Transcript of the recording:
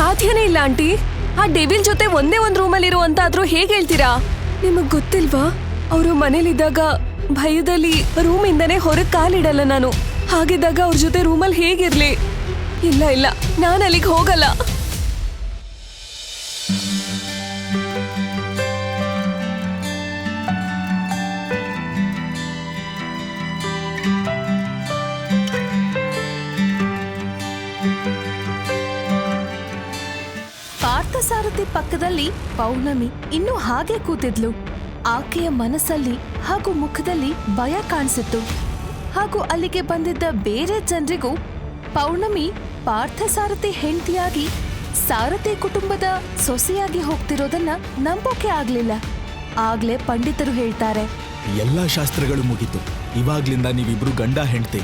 ಸಾಧ್ಯನೇ ಇಲ್ಲ ಆಂಟಿ. ಆ ಡೆವಿಲ್ ಜೊತೆ ಒಂದೇ ಒಂದ್ ರೂಮಲ್ಲಿ ಇರುವಂತಾದ್ರೂ ಹೇಗೆ ಹೇಳ್ತೀರಾ? ನಿಮಗ್ ಗೊತ್ತಿಲ್ವಾ, ಅವರು ಮನೇಲಿದ್ದಾಗ ಭಯದಲ್ಲಿ ರೂಮಿಂದನೇ ಹೊರಗೆ ಕಾಲಿಡಲ್ಲ ನಾನು. ಹಾಗಿದ್ದಾಗ ಅವ್ರ ಜೊತೆ ರೂಮಲ್ಲಿ ಹೇಗಿರ್ಲಿ? ಇಲ್ಲ ಇಲ್ಲ, ನಾನು ಅಲ್ಲಿಗೆ ಹೋಗಲ್ಲ. ಪಾರ್ಥಸಾರಥಿ ಪಕ್ಕದಲ್ಲಿ ಪೌರ್ಣಮಿ ಇನ್ನೂ ಹಾಗೆ ಕೂತಿದ್ಲು. ಆಕೆಯ ಮನಸ್ಸಲ್ಲಿ ಹಾಗೂ ಮುಖದಲ್ಲಿ ಭಯ ಕಾಣಿಸಿತ್ತು. ಹಾಗೂ ಅಲ್ಲಿಗೆ ಬಂದಿದ್ದ ಬೇರೆ ಜನರಿಗೂ ಪೌರ್ಣಮಿ ಪಾರ್ಥಸಾರಥಿ ಹೆಂಡತಿಯಾಗಿ ಸಾರಥಿ ಕುಟುಂಬದ ಸೊಸೆಯಾಗಿ ಹೋಗ್ತಿರೋದನ್ನ ನಂಬೋಕೆ ಆಗ್ಲಿಲ್ಲ. ಆಗ್ಲೇ ಪಂಡಿತರು ಹೇಳ್ತಾರೆ, ಎಲ್ಲಾ ಶಾಸ್ತ್ರಗಳು ಮುಗೀತು. ಇವಾಗ್ಲಿಂದ ನೀವಿಬ್ರು ಗಂಡ ಹೆಂಡತಿ.